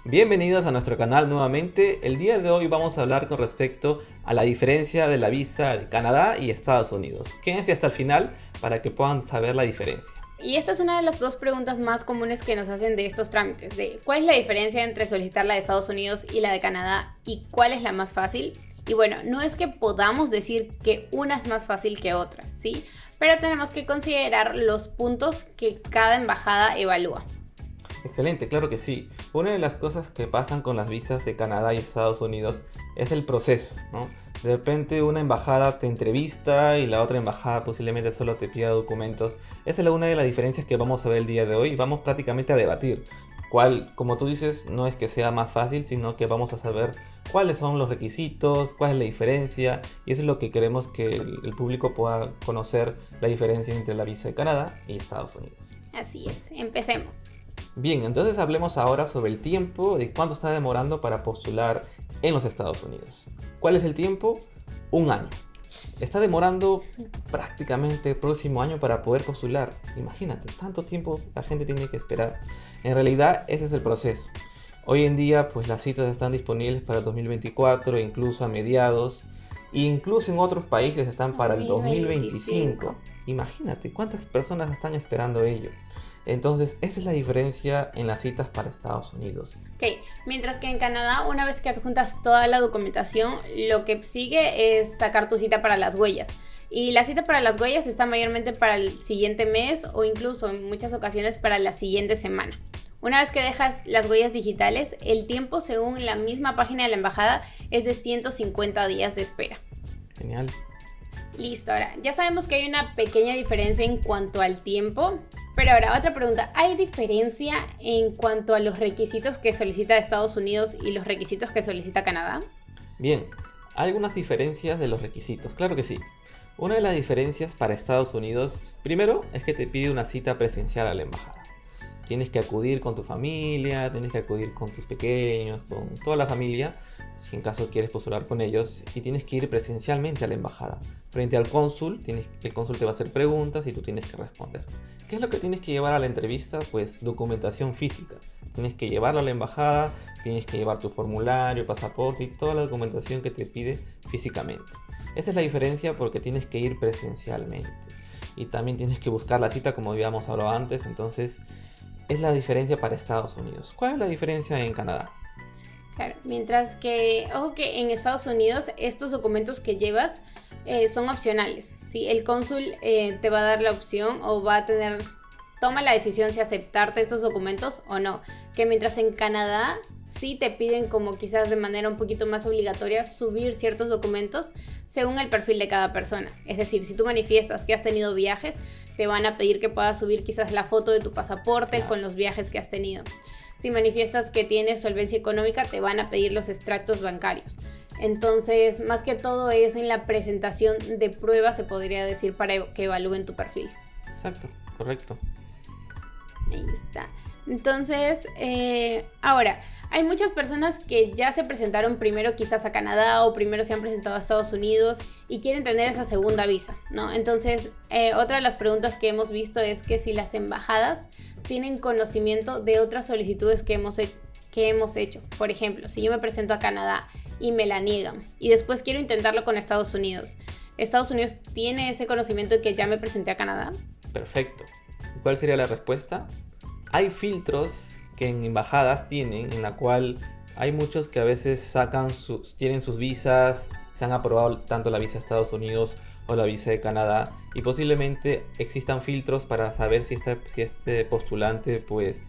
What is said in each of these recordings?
Bienvenidos a nuestro canal nuevamente. El día de hoy vamos a hablar con respecto a la diferencia de la visa de Canadá y Estados Unidos. Quédense hasta el final para que puedan saber la diferencia. Y esta es una de las dos preguntas más comunes que nos hacen de estos trámites, de cuál es la diferencia entre solicitar la de Estados Unidos y la de Canadá y cuál es la más fácil. Y bueno, no es que podamos decir que una es más fácil que otra, ¿sí? Pero tenemos que considerar los puntos que cada embajada evalúa. Excelente, claro que sí. Una de las cosas que pasan con las visas de Canadá y Estados Unidos es el proceso, ¿no? De repente una embajada te entrevista y la otra embajada posiblemente solo te pida documentos. Esa es una de las diferencias que vamos a ver el día de hoy y vamos prácticamente a debatir. Cuál, como tú dices, no es que sea más fácil, sino que vamos a saber cuáles son los requisitos, cuál es la diferencia, y eso es lo que queremos que el público pueda conocer, la diferencia entre la visa de Canadá y Estados Unidos. Así es, empecemos. Bien, entonces hablemos ahora sobre el tiempo de cuánto está demorando para postular en los Estados Unidos. ¿Cuál es el tiempo? Un año. Está demorando prácticamente el próximo año para poder postular. Imagínate, tanto tiempo la gente tiene que esperar. En realidad, ese es el proceso. Hoy en día, pues las citas están disponibles para el 2024, incluso a mediados. E incluso en otros países están para el 2025. Imagínate, ¿cuántas personas están esperando ello? Entonces, esa es la diferencia en las citas para Estados Unidos. Ok, mientras que en Canadá, una vez que adjuntas toda la documentación, lo que sigue es sacar tu cita para las huellas. Y la cita para las huellas está mayormente para el siguiente mes o incluso en muchas ocasiones para la siguiente semana. Una vez que dejas las huellas digitales, el tiempo según la misma página de la embajada es de 150 días de espera. Genial. Listo, ahora ya sabemos que hay una pequeña diferencia en cuanto al tiempo, pero ahora otra pregunta, ¿hay diferencia en cuanto a los requisitos que solicita Estados Unidos y los requisitos que solicita Canadá? Bien, hay algunas diferencias de los requisitos, claro que sí. Una de las diferencias para Estados Unidos, primero, es que te pide una cita presencial a la embajada. Tienes que acudir con tu familia, tienes que acudir con tus pequeños, con toda la familia, si en caso quieres postular con ellos, y tienes que ir presencialmente a la embajada. Frente al cónsul, el cónsul te va a hacer preguntas y tú tienes que responder. ¿Qué es lo que tienes que llevar a la entrevista? Pues documentación física. Tienes que llevarlo a la embajada, tienes que llevar tu formulario, pasaporte y toda la documentación que te pide físicamente. Esa es la diferencia porque tienes que ir presencialmente. Y también tienes que buscar la cita como habíamos hablado antes, entonces es la diferencia para Estados Unidos. ¿Cuál es la diferencia en Canadá? Claro, mientras que, ojo que en Estados Unidos estos documentos que llevas son opcionales, ¿sí? El cónsul te va a dar la opción o va a tener, toma la decisión si aceptarte estos documentos o no. Que mientras en Canadá sí te piden como quizás de manera un poquito más obligatoria subir ciertos documentos según el perfil de cada persona. Es decir, si tú manifiestas que has tenido viajes, te van a pedir que puedas subir quizás la foto de tu pasaporte con los viajes que has tenido. Si manifiestas que tienes solvencia económica, te van a pedir los extractos bancarios. Entonces, más que todo es en la presentación de pruebas, se podría decir, para que evalúen tu perfil. Exacto, correcto. Ahí está. Entonces, ahora, hay muchas personas que ya se presentaron primero quizás a Canadá o primero se han presentado a Estados Unidos y quieren tener esa segunda visa, ¿no? Entonces, otra de las preguntas que hemos visto es que si las embajadas tienen conocimiento de otras solicitudes que hemos hecho. Por ejemplo, si yo me presento a Canadá y me la niegan y después quiero intentarlo con Estados Unidos, ¿Estados Unidos tiene ese conocimiento de que ya me presenté a Canadá? Perfecto. ¿Cuál sería la respuesta? Hay filtros que en embajadas tienen, en la cual hay muchos que a veces tienen sus visas, se han aprobado tanto la visa de Estados Unidos o la visa de Canadá, y posiblemente existan filtros para saber si este postulante, pues,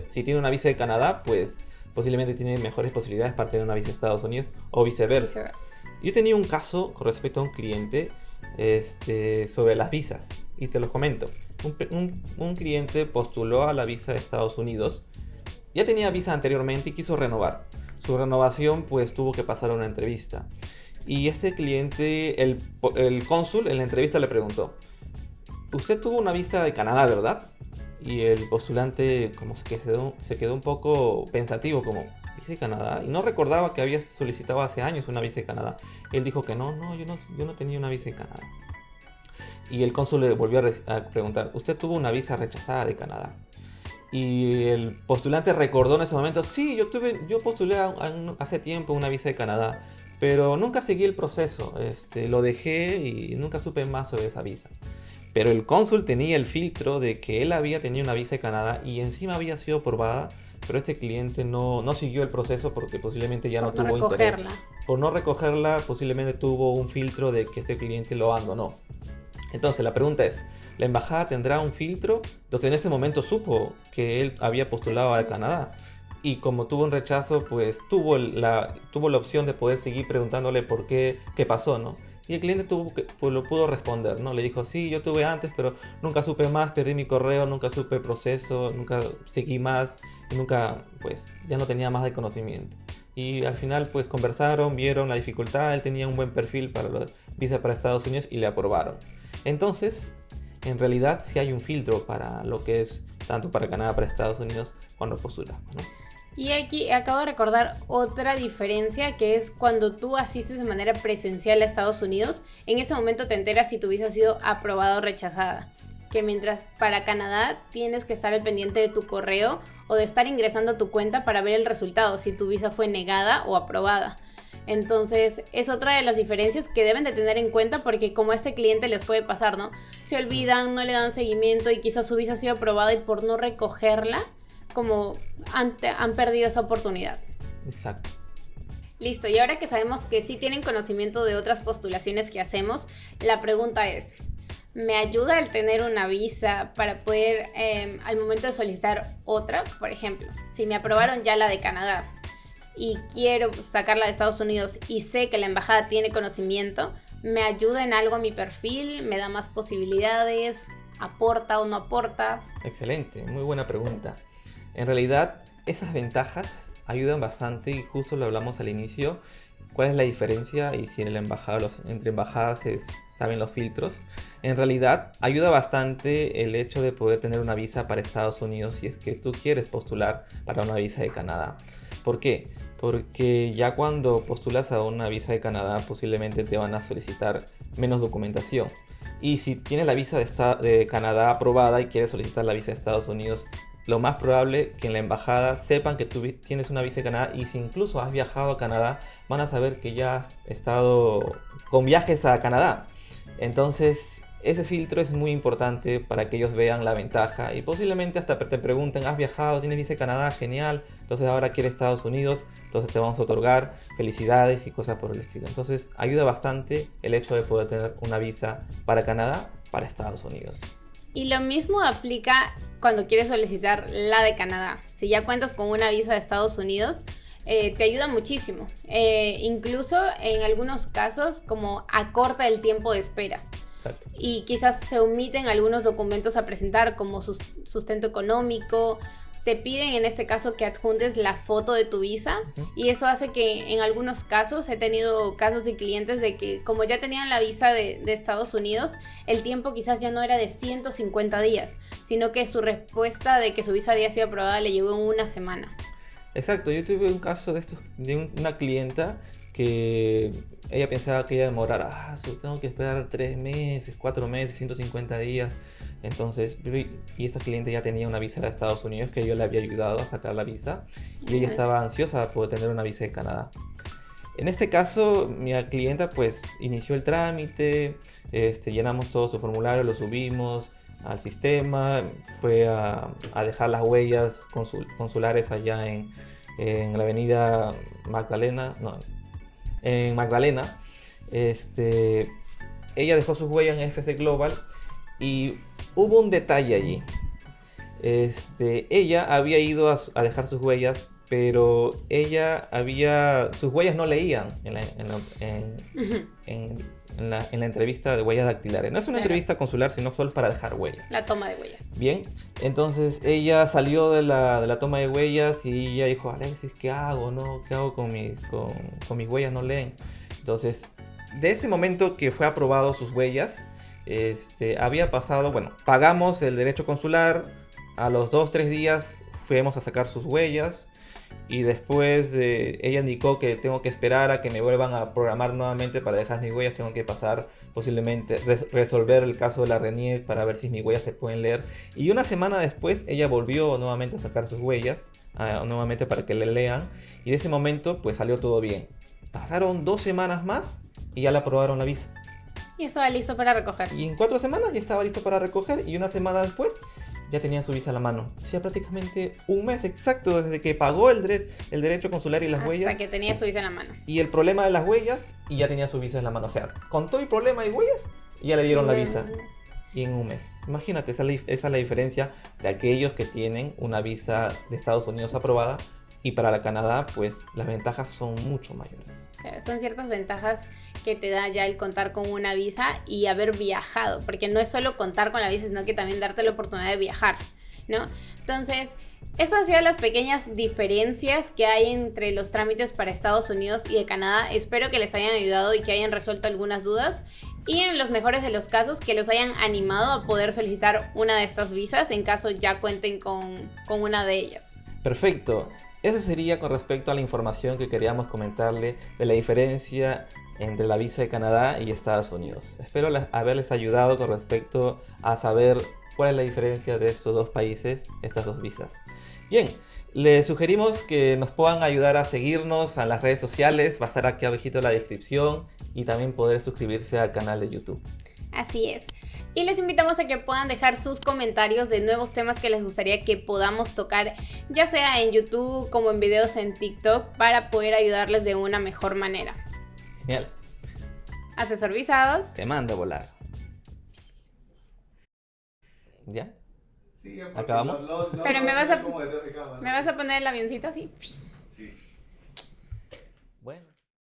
si tiene una visa de Canadá, pues posiblemente tiene mejores posibilidades para tener una visa de Estados Unidos o viceversa. Yo tenía un caso con respecto a un cliente sobre las visas, y te lo comento. Un cliente postuló a la visa de Estados Unidos, ya tenía visa anteriormente y quiso renovar. Su renovación pues tuvo que pasar una entrevista. Y este cliente, el cónsul en la entrevista le preguntó: ¿usted tuvo una visa de Canadá, verdad? Y el postulante como se quedó un poco pensativo, como ¿visa de Canadá? Y no recordaba que había solicitado hace años una visa de Canadá. Él dijo que no, yo no tenía una visa de Canadá. Y el cónsul le volvió a preguntar: ¿usted tuvo una visa rechazada de Canadá? Y el postulante recordó en ese momento, sí, yo postulé hace tiempo una visa de Canadá, pero nunca seguí el proceso, lo dejé y nunca supe más sobre esa visa. Pero el cónsul tenía el filtro de que él había tenido una visa de Canadá y encima había sido aprobada, pero este cliente no siguió el proceso porque posiblemente ya no tuvo interés. Por no recogerla, posiblemente tuvo un filtro de que este cliente lo abandonó. Entonces la pregunta es, ¿la embajada tendrá un filtro? Entonces en ese momento supo que él había postulado a Canadá. Y como tuvo un rechazo, pues tuvo la opción de poder seguir preguntándole por qué pasó, ¿no? Y el cliente pues lo pudo responder, ¿no? Le dijo, sí, yo tuve antes, pero nunca supe más, perdí mi correo, nunca supe el proceso, nunca seguí más y nunca, pues, ya no tenía más de conocimiento. Y al final, pues, conversaron, vieron la dificultad, él tenía un buen perfil para la visa para Estados Unidos y le aprobaron. Entonces, en realidad sí hay un filtro para lo que es tanto para Canadá, para Estados Unidos, cuando postulamos, ¿no? Y aquí acabo de recordar otra diferencia, que es cuando tú asistes de manera presencial a Estados Unidos, en ese momento te enteras si tu visa ha sido aprobada o rechazada. Que mientras para Canadá tienes que estar al pendiente de tu correo o de estar ingresando a tu cuenta para ver el resultado, si tu visa fue negada o aprobada. Entonces es otra de las diferencias que deben de tener en cuenta, porque como a este cliente les puede pasar, ¿no? Se olvidan, no le dan seguimiento y quizás su visa ha sido aprobada y por no recogerla, como han perdido esa oportunidad. Exacto. Listo, y ahora que sabemos que sí tienen conocimiento de otras postulaciones que hacemos, la pregunta es, ¿me ayuda el tener una visa para poder, al momento de solicitar otra? Por ejemplo, si me aprobaron ya la de Canadá y quiero sacarla de Estados Unidos y sé que la embajada tiene conocimiento, ¿me ayuda en algo a mi perfil? ¿Me da más posibilidades? ¿Aporta o no aporta? Excelente, muy buena pregunta. En realidad, esas ventajas ayudan bastante y justo lo hablamos al inicio. ¿Cuál es la diferencia? Y si en la embajada, entre embajadas se saben los filtros. En realidad, ayuda bastante el hecho de poder tener una visa para Estados Unidos si es que tú quieres postular para una visa de Canadá. ¿Por qué? Porque ya cuando postulas a una visa de Canadá, posiblemente te van a solicitar menos documentación. Y si tienes la visa de Canadá aprobada y quieres solicitar la visa de Estados Unidos, lo más probable que en la embajada sepan que tú tienes una visa de Canadá, y si incluso has viajado a Canadá, van a saber que ya has estado con viajes a Canadá. Entonces, ese filtro es muy importante para que ellos vean la ventaja y posiblemente hasta te pregunten, ¿has viajado? ¿Tienes visa de Canadá? Genial. Entonces ahora quieres Estados Unidos, entonces te vamos a otorgar felicidades y cosas por el estilo. Entonces, ayuda bastante el hecho de poder tener una visa para Canadá, para Estados Unidos. Y lo mismo aplica cuando quieres solicitar la de Canadá. Si ya cuentas con una visa de Estados Unidos, te ayuda muchísimo. Incluso en algunos casos como acorta el tiempo de espera. Exacto. Y quizás se omiten algunos documentos a presentar como sustento económico. Te piden en este caso que adjuntes la foto de tu visa, y eso hace que en algunos casos, he tenido casos de clientes de que como ya tenían la visa de Estados Unidos, el tiempo quizás ya no era de 150 días, sino que su respuesta de que su visa había sido aprobada le llegó en una semana. Exacto, yo tuve un caso de una clienta que ella pensaba que iba a demorar, tengo que esperar 3 meses, 4 meses, 150 días. Entonces, y esta cliente ya tenía una visa de Estados Unidos que yo le había ayudado a sacar la visa, y ella estaba ansiosa por tener una visa de Canadá. En este caso, mi clienta pues inició el trámite, llenamos todo su formulario, lo subimos al sistema, fue a dejar las huellas consulares allá en la avenida Magdalena, en Magdalena. Ella dejó sus huellas en FC Global y hubo un detalle allí. Ella había ido a dejar sus huellas, pero sus huellas no leían en la entrevista de huellas dactilares. No es una entrevista consular, sino solo para dejar huellas. La toma de huellas. Bien, entonces ella salió de la toma de huellas y ella dijo, Alexis, ¿qué hago? ¿No? ¿Qué hago con mis huellas? No leen. Entonces, de ese momento que fue aprobado sus huellas, había pasado, pagamos el derecho consular, a los 2-3 días fuimos a sacar sus huellas y después ella indicó que tengo que esperar a que me vuelvan a programar nuevamente para dejar mis huellas. Tengo que pasar posiblemente, resolver el caso de la RENIEC para ver si mis huellas se pueden leer. Y una semana después ella volvió nuevamente a sacar sus huellas, nuevamente para que le lean. Y de ese momento pues salió todo bien. Pasaron 2 semanas más y ya le aprobaron la visa. Y estaba listo para recoger. Y en 4 semanas ya estaba listo para recoger, y una semana después ya tenía su visa a la mano. Hacía prácticamente un mes exacto desde que pagó el derecho consular y las huellas. Hasta que tenía su visa en la mano. Y el problema de las huellas, y ya tenía su visa en la mano. O sea, con todo el problema y huellas, y ya le dieron la visa. Y en un mes. Imagínate, esa es la diferencia de aquellos que tienen una visa de Estados Unidos aprobada. Y para la Canadá, pues las ventajas son mucho mayores. Claro, son ciertas ventajas que te da ya el contar con una visa y haber viajado, porque no es solo contar con la visa, sino que también darte la oportunidad de viajar, ¿no? Entonces, estas han sido las pequeñas diferencias que hay entre los trámites para Estados Unidos y de Canadá. Espero que les hayan ayudado y que hayan resuelto algunas dudas. Y en los mejores de los casos, que los hayan animado a poder solicitar una de estas visas en caso ya cuenten con una de ellas. Perfecto. Eso sería con respecto a la información que queríamos comentarle de la diferencia entre la visa de Canadá y Estados Unidos. Espero haberles ayudado con respecto a saber cuál es la diferencia de estos dos países, estas dos visas. Bien, les sugerimos que nos puedan ayudar a seguirnos en las redes sociales. Va a estar aquí abajito en la descripción, y también poder suscribirse al canal de YouTube. Así es. Y les invitamos a que puedan dejar sus comentarios de nuevos temas que les gustaría que podamos tocar, ya sea en YouTube como en videos en TikTok, para poder ayudarles de una mejor manera. Genial. Asesor Visados. Te mando a volar. ¿Ya? Sí, ¿Acabamos? Pero me vas a poner el avioncito así. Sí. Bueno.